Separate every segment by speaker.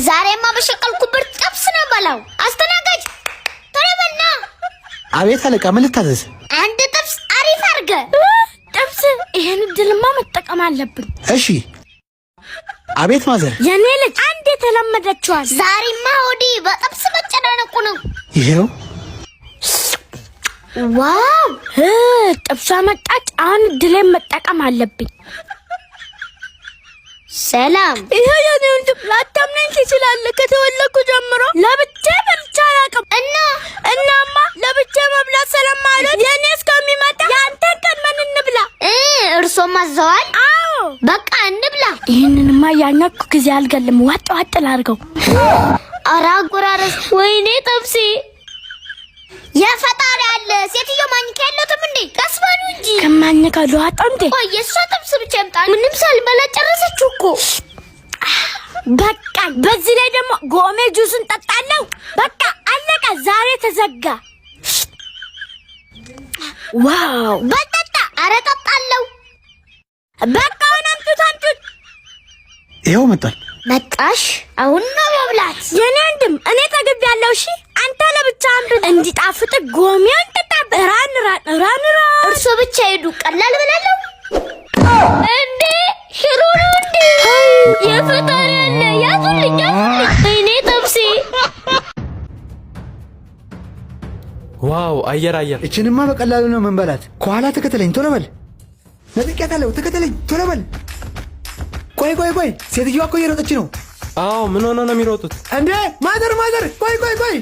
Speaker 1: ዛሬማ በሸቀልኩበት ጥብስ ነው በላው። አስተናጋጅ ተረበልና።
Speaker 2: አቤት አለቃ፣ ምን ልታዘዝ?
Speaker 1: አንድ ጥብስ አሪፍ አድርገ።
Speaker 3: ጥብስ? ይሄን ድልማ መጠቀም አለብን።
Speaker 2: እሺ። አቤት ማዘር።
Speaker 3: የኔ ልጅ አንድ የተለመደችዋል።
Speaker 1: ዛሬማ ሆዲ በጥብስ መጨናነቁ ነው።
Speaker 2: ይሄው
Speaker 3: ዋው! ጥብሷ መጣች። አሁን ድሌን መጠቀም አለብኝ።
Speaker 1: ሰላም።
Speaker 3: ይሄ የኔ ወንድም ላታምነኝ ትችላለህ። ከተወለድኩ ጀምሮ ለብቻ በልቼ አላውቅም። እናማ ለብቻ መብላት ስለማልወድ የኔ እስከሚመጣ ያንተን ቀድመን እንብላ።
Speaker 1: እርሶም አዘዋል?
Speaker 3: አዎ።
Speaker 1: በቃ እንብላ።
Speaker 3: ይህንንማ ያኛኩ ጊዜ አልገልም። ዋጥ ዋጥ ላድርገው።
Speaker 1: ኧረ አጎራረስ! ወይኔ ጥብሴ! የፈጣሪ አለ። ሴትዮ ማኝካ የለትም እንዴ? ቀስበሉ እንጂ
Speaker 3: ከማኝካ ልዋጣው እንዴ?
Speaker 1: ቆይ የእሷ ጥብስ ብቻ ይምጣ። ምንም ሳልበላ ጨረሰችው እኮ።
Speaker 3: በቃ በዚህ ላይ ደግሞ ጎሜ ጁስን ጠጣለሁ። በቃ አለቀ። ዛሬ ተዘጋ። ዋው!
Speaker 1: በጠጣ። ኧረ ጠጣለሁ።
Speaker 3: በቃ አሁን አምጡት።
Speaker 2: ይሄው መጣል።
Speaker 1: መጣሽ? አሁን ነው መብላት።
Speaker 3: የኔ ወንድም እኔ ጠግቤያለሁ። እሺ አንተ ለብቻ አምጡት። እንዲጣፍጥ ጎሜውን ጠጣብ። ራን
Speaker 1: እርሶ ብቻ ሄዱ። ቀላል ብላለሁ እንዴ? ሽሮ ነው እንዴ? የፈጣሪ አለ። ያዙልኝ። እኔ ጥብሴ።
Speaker 4: ዋው! አየር
Speaker 2: እችንማ በቀላሉ ነው መንበላት። ከኋላ ተከተለኝ፣ ቶሎ በል። ነጥቄያታለሁ፣ ተከተለኝ፣ ቶሎ በል። ቆይ፣ ሴትዮዋ እኮ እየሮጠች ነው።
Speaker 4: አዎ፣ ምን ሆነ ነው የሚሮጡት
Speaker 2: እንዴ? ማዘር፣ ቆይ።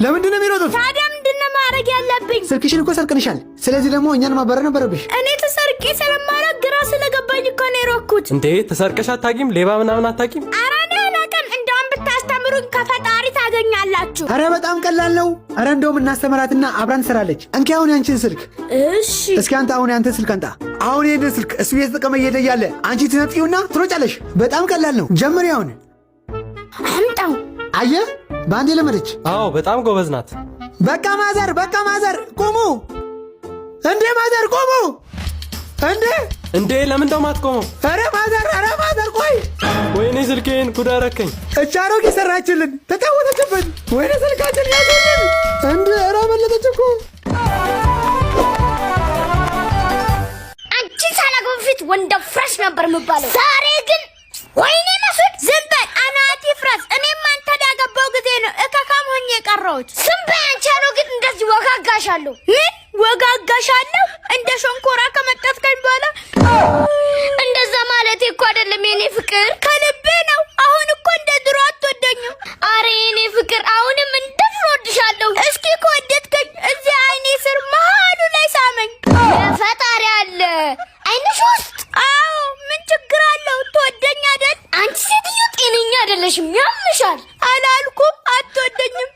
Speaker 2: ለምንድን ነው የሚሮጡት?
Speaker 3: ታዲያ ምንድን ነው ማድረግ ያለብኝ?
Speaker 2: ስልክሽን እኮ ሰርቀንሻል። ስለዚህ ደግሞ እኛን ማባረር ነበረብሽ።
Speaker 3: እኔ ተሰርቄ ስለማላውቅ ግራ ስለገባኝ እኮ ነው የሮጥኩት።
Speaker 4: እንዴ? ተሰርቀሽ አታውቂም? ሌባ ምናምን አታውቂም?
Speaker 3: ኧረ እኔ አላውቅም። እንደውም ብታስተምሩኝ ከፈጣሪ ታገኛላችሁ።
Speaker 2: ኧረ በጣም ቀላል ነው። ኧረ እንደውም እናስተምራትና አብራን ትሰራለች። እንኪ አሁን ያንቺን ስልክ።
Speaker 3: እሺ።
Speaker 2: እስኪ አንተ አሁን ያንተ ስልክ አንጣ። አሁን ይሄንን ስልክ እሱ እየተጠቀመ እየሄደ እያለ አንቺ ትነጥቂውና ትሮጫለሽ። በጣም ቀላል ነው። ጀምሪ አሁን።
Speaker 3: አምጣው።
Speaker 2: አየህ፣ በአንዴ ለመደች።
Speaker 4: አዎ፣ በጣም ጎበዝ ናት።
Speaker 2: በቃ ማዘር ቁሙ። እንዴ ማዘር ቁሙ። እንዴ
Speaker 4: ለምን ደው ማትቆመው?
Speaker 2: ኧረ ማዘር ቆይ።
Speaker 4: ወይኔ ስልኬን ጉድ አደረከኝ።
Speaker 2: እቻሮግ የሰራችልን ተጫወተችብን። ወይኔ ስልካችን ያዘልን። እንዴ ኧረ መለጠች እኮ።
Speaker 1: አንቺ ሳላገባ በፊት ወንደ ፍሬሽ ነበር የምባለው። ዛሬ ግን ወይኔ መስድ።
Speaker 3: ዝም በል አናት ይፍረስ። እኔም አንተ ያገባው ጊዜ ነው እከካም ሆኜ የቀረሁት።
Speaker 1: ዝም በይ አንቺ። ግን እንደዚህ ወጋጋሻለሁ።
Speaker 3: ምን ወጋጋሻለሁ? እንደ ሸንኮራ ከመጠጥከኝ በኋላ
Speaker 1: እንደዛ ማለቴ እኮ አይደለም የኔ ፍቅር፣
Speaker 3: ከልቤ ነው። አሁን እኮ እንደ ድሮ አትወደኝም።
Speaker 1: አረ የኔ ፍቅር አሁንም እንደ ድሮ ወድሻለሁ።
Speaker 3: እስኪ ከወደድከኝ እዚህ አይኔ ስር መሀሉ ላይ ሳመኝ።
Speaker 1: የፈጣሪ አለ አይንሽ ውስጥ።
Speaker 3: አዎ ምን ችግር አለው? ትወደኝ አይደል?
Speaker 1: አንቺ ሴትዮ ጤነኛ አይደለሽም፣ ያምሻል።
Speaker 3: አላልኩም አትወደኝም?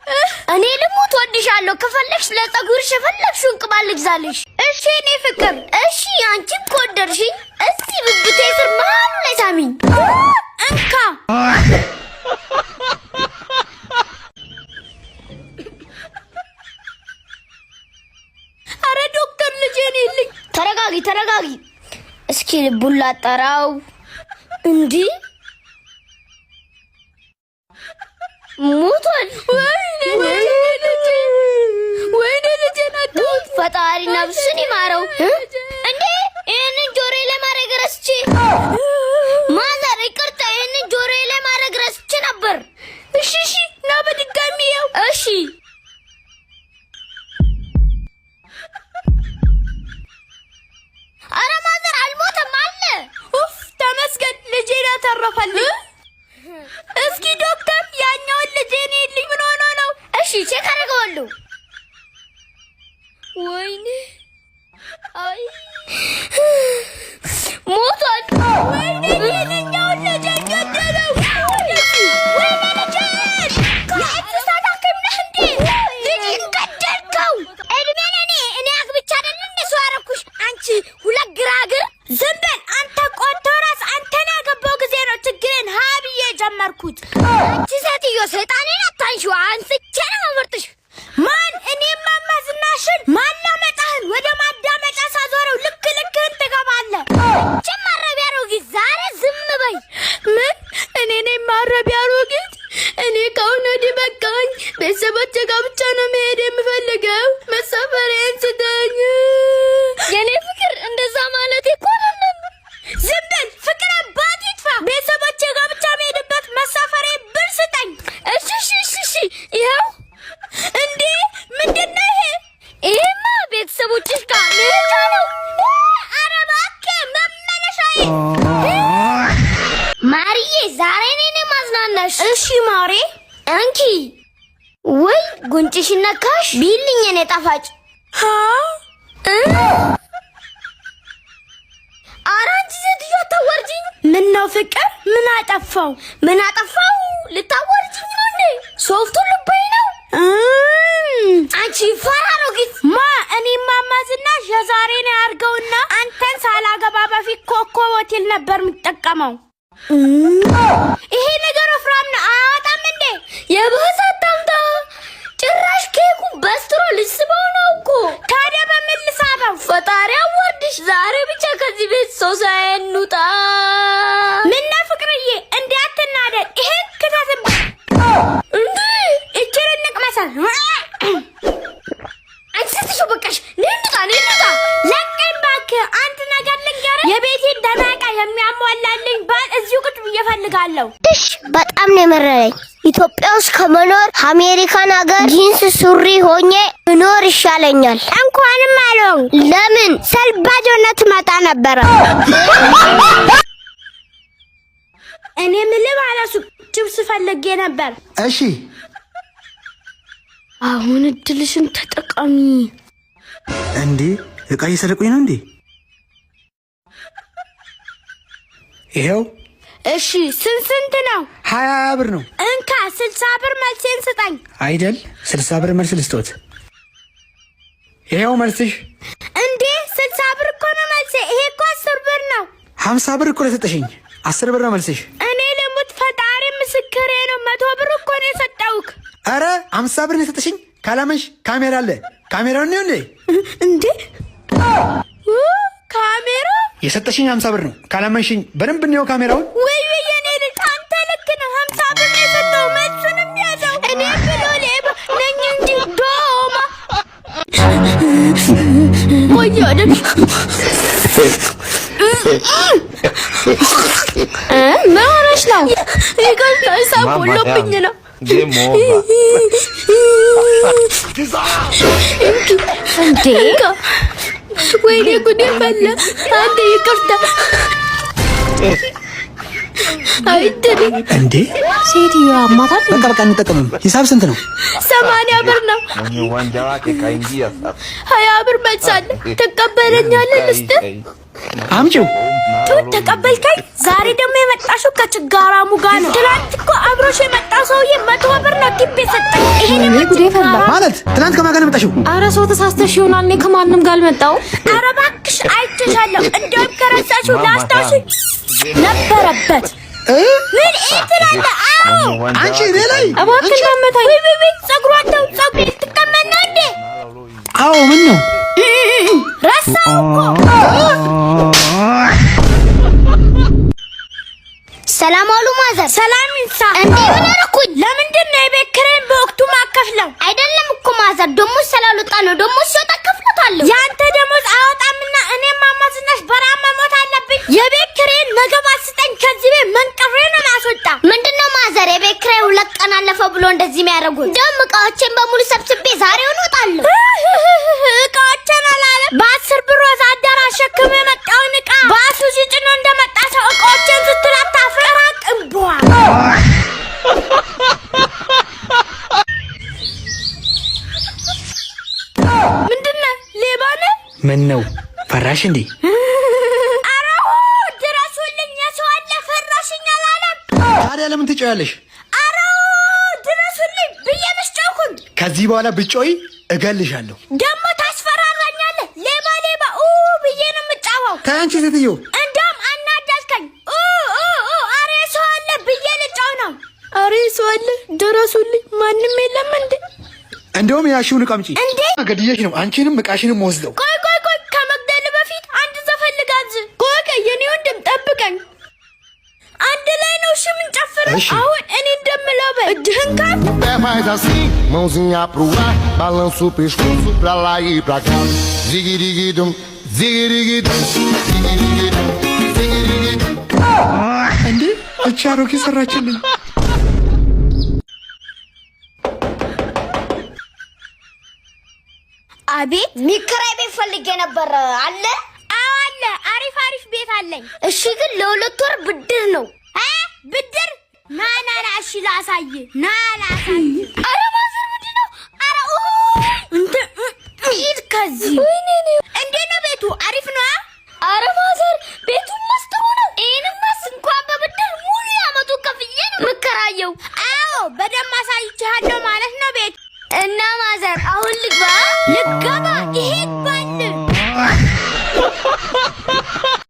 Speaker 1: እኔ ልሙት ወድሻለሁ። ከፈለግሽ ለፀጉርሽ የፈለግሽውን ቅባት ልግዛልሽ።
Speaker 3: እሺ እኔ ፍቅር።
Speaker 1: እሺ አንቺም ከወደድሽኝ እዚህ ብብቴ ስር መሀሉ ላይ ሳሚኝ።
Speaker 3: እንካ። አረ ዶክተር ልጄን ይልኝ።
Speaker 1: ተረጋጊ። እስኪ ልቡን ላጠራው። እንዲህ ሞቷል።
Speaker 3: ወይኔ ልጄን አጣሁት።
Speaker 1: ፈጣሪ ነፍስን ይማረው። እንዴ ይሄንን ጆሮዬ ላይ ማድረግ ረስቼ። ማዘር ይቅርታ፣ ይሄንን ጆሮዬ ላይ ማድረግ ረስቼ ነበር።
Speaker 3: እሺ ና በድጋሚ ያው።
Speaker 1: እሺ ኧረ ማዘር አልሞተም አለ።
Speaker 3: ኡፍ ተመስገን፣ ልጄን አተረፈልኝ። እስኪ ዶክተር ያኛውን ልጄን ይልኝ። ምን ሆኖ ነው?
Speaker 1: እሺ ቼክ አደርገዋለሁ።
Speaker 3: ወይኔ
Speaker 1: አይ ሞቷል።
Speaker 3: ወይኔ የትኛውን ልጄን ገደለው? ወይኔ ልጄን!
Speaker 1: የእንስሳት ሐኪም ነህ እንዴ? ልጄን ገደልከው። እድሜ እኔ አግብቻ አይደል እንደ ሰው አደረኩሽ። አንቺ ሁለት ግራግር።
Speaker 3: ዝም በል አንተ ቆንጆ ራስ። አንተን ያገባው ጊዜ ነው ችግሬን ብዬ ጀመርኩት።
Speaker 1: አንቺ ሴትዮ ሰይጣኔን አታንሺው። አንስቼ ነው የምመርጥሽ።
Speaker 3: ማን? እኔማ ማዝናሽን ማላመጣህን ወደ ማዳመጫ ሳዞረው ልክህን ትገባለህ።
Speaker 1: ጀማረቢያ ነው ዛሬ ዝም በይ። ዛሬ እኔ ማዝናናሽ።
Speaker 3: እሺ ማሬ
Speaker 1: አንቺ ወይ ጉንጭሽ ነካሽ ቢልኝ እኔ ጣፋጭ አራንቺ ሴትዮ አታወርጂኝ።
Speaker 3: ምን ነው ፍቅር? ምን አጠፋው?
Speaker 1: ልታወርጂኝ ነው እንዴ? ሶፍቱ ልበይ ነው። አንቺ ፈራ ነው ጊት
Speaker 3: እኔ ማማዝናሽ የዛሬ ነው ያርገውና አንተን ሳላገባ በፊት ኮኮ ሆቴል ነበር የምጠቀመው።
Speaker 1: ይሄ ነገር ወፍራም ነው አያወጣም እንዴ? የባሰት ታምታ ጭራሽ ኬኩ በስትሮ ልስበው ነው እኮ።
Speaker 3: ታዲያ በምን ልሳበው?
Speaker 1: ፈጣሪ አወርድሽ። ዛሬ ብቻ ከዚህ ቤት ሰው ሳይኑጣ።
Speaker 3: ምን ነው ፍቅርዬ እንዴ አትናደድ። ይሄ ክታተም
Speaker 1: እንዴ
Speaker 3: እቺን ንቅመሰል
Speaker 1: አንቺ በቃሽ። ንንጣ
Speaker 3: ለቀኝ እባክህ። አንድ ነገር ልንገርህ፣ የቤቴን ደናቃ የሚያሟላልኝ ባል እዚሁ ቁጭ ብዬ እፈልጋለሁ።
Speaker 1: እሺ በጣም ነው የመረረኝ። ኢትዮጵያ ውስጥ ከመኖር አሜሪካን ሀገር ጂንስ ሱሪ ሆኜ እኖር ይሻለኛል።
Speaker 3: እንኳንም አልሆን።
Speaker 1: ለምን?
Speaker 3: ሰልባጆነት መጣ ነበረ። እኔ ምልህ ማለት ችብስ ፈልጌ ነበር።
Speaker 2: እሺ
Speaker 3: አሁን እድልሽን ተጠቀሚ።
Speaker 2: እንዴ እቃ እየሰረቁኝ ነው እንዴ? ይሄው።
Speaker 3: እሺ ስንት ነው?
Speaker 2: 20 ብር ነው።
Speaker 3: እንካ 60 ብር መልሴን ስጠኝ።
Speaker 2: አይደል 60 ብር መልስ ልስጦት። ይሄው መልስሽ።
Speaker 3: እንዴ 60 ብር እኮ ነው መልሴ። ይሄ እኮ 10 ብር ነው።
Speaker 2: 50 ብር እኮ ለሰጠሽኝ 10 ብር ነው መልስሽ።
Speaker 3: እኔ ልሙት ፈጣሪ ምስክሬ ነው። 100 ብር እኮ ነው የሰጠውክ።
Speaker 2: አረ 50 ብር ነው የሰጠሽኝ። ካላመንሽ ካሜራ አለ። ካሜራውን ነው እንዴ?
Speaker 3: እንዴ ካሜራ
Speaker 2: የሰጠሽኝ 50 ብር ነው። ካላመንሽኝ በደንብ ነው ካሜራውን።
Speaker 3: ወይ የኔ ልጅ አንተ ልክ ነህ። 50 ብር ነው የሰጠው። መልሱንም ያዘው። እኔ ብሎ ሌባ ነኝ እንጂ ዶማ ወያደሽ ምን ሆነሽ ነው? ይገርታ ሳቦሎብኝ ነው። እንዴ ወይኔ ጉዴ ፈላ። አንዴ ይቅርታ አይደል
Speaker 2: እንዴ?
Speaker 3: ሴትዮዋ አማታት።
Speaker 2: በቃ እንጠቀምም። ሂሳብ ስንት ነው?
Speaker 3: 80 ብር ነው። 20 ብር መልሳለ። ተቀበለኛለህ? ልስጥ
Speaker 2: አምጪው።
Speaker 3: ተቀበልከኝ። ዛሬ ደግሞ የመጣሽው ከችጋራሙ ጋር ነው። ትናንት እኮ አብሮሽ የመጣ ሰውዬ 100 ብር ነው ቲፕ የሰጠኝ። ይሄን ጉዴ ፈላ
Speaker 2: ማለት ትናንት ከማን ጋር መጣሽው?
Speaker 3: ኧረ ሰው ተሳስተሽ ይሆናል። እኔ ከማንም ጋር አልመጣው። ኧረ እባክሽ አይተሻለሁ። እንደውም ከረሳሽው ላስታውሽ ነበረበት። ምን እትላለ? አዎ
Speaker 2: አንቺ እኔ ላይ
Speaker 3: እባክሽ ለመታኝ። ወይ ጸጉሯቸው ጸጉር ትቀመጥ ነው እንዴ?
Speaker 2: አዎ ምን ነው
Speaker 3: ረሳው እኮ።
Speaker 1: ሰላም አሉ ማዘር።
Speaker 3: ሰላም ይንሳ።
Speaker 1: እንዴ ምን አደረኩኝ?
Speaker 3: ለምንድን ነው የቤት ኪራይን በወቅቱ ማከፍለው?
Speaker 1: አይደለም እኮ ማዘር፣ ደሞዝ ስላልወጣ ነው። ደሞዝ ሲወጣ ከፍሎታለሁ።
Speaker 3: ያንተ ደሞዝ አወጣምና እኔ ማማዝናሽ በራም መሞት አለብኝ። የቤት ኪራይን ነገ ባስጠኝ። ከዚህ ቤት መንቀሬ ነው ማስወጣ።
Speaker 1: ምንድነው ማዘር የቤት ኪራይ 2 ቀን አለፈ ብሎ እንደዚህ የሚያደርጉት? እንደውም እቃዎቼን በሙሉ ሰብስቤ ዛሬውን እወጣለሁ።
Speaker 3: እቃዎቼን አላለ በ10 ብር ወዛደር አሸክም የመጣውን እቃ ባሱ ሲጭኖ እንደመጣ ሰው እቃዎቼን ስትላት ታፍራቅ እንቧ። ምንድነው? ሌባ ነህ?
Speaker 2: ምን ነው ፈራሽ እንዴ?
Speaker 3: አራው ድረሱልኝ። የሰው አለ ፈራሽኝ አላለም።
Speaker 2: ታዲያ ለምን ትጮያለሽ?
Speaker 3: አራው ድረሱልኝ ብዬ መስጨኩኝ።
Speaker 2: ከዚህ በኋላ ብጮይ እገልሻለሁ።
Speaker 3: ደግሞ ታስፈራራኛለህ። ሌባ ብዬ ነው የምጫወው።
Speaker 2: ታንቺ ሴትዮ
Speaker 3: እንደውም አናዳልከኝ። አሬ ሰው አለ ብዬ ልጫው ነው። አሬ ሰው አለ ድረሱልኝ። ማንም የለም እንዴ?
Speaker 2: እንደውም ያሽውን እቃ አምጪ።
Speaker 3: እንዴ
Speaker 2: ገድዬሽ ነው አንቺንም እቃሽንም ወስደው።
Speaker 3: ቆይ ከመግደል በፊት አንድ ዘፈን ልጋብዝ። ቆይ የኔ ወንድም ጠብቀኝ። አንድ ላይ ነው እሺ የምንጨፍረው። አሁን እኔ እንደምለው እጅህን ካፍ
Speaker 5: faz assim, mãozinha pro ar, balança o pescoço pra lá e pra cá. Ziguiriguidum, ziguiriguidum, ziguiriguidum, ziguiriguidum.
Speaker 2: እንዴ እቺ አሮጌ ሰራችልኝ።
Speaker 1: አቤት ሚከራይ ቤት ፈልጌ ነበር። አለ?
Speaker 3: አዎ አለ። አሪፍ ቤት አለኝ።
Speaker 1: እሺ ግን ለ2 ወር ብድር ነው።
Speaker 3: ብድር ና እሺ ላሳይ ና ላሳይ
Speaker 1: ኧረ ማዘር ምንድን ነው? ኧረ
Speaker 3: እንዴ ሂድ ከዚህ እንዴት ነው ቤቱ አሪፍ ነው?
Speaker 1: ኧረ ማዘር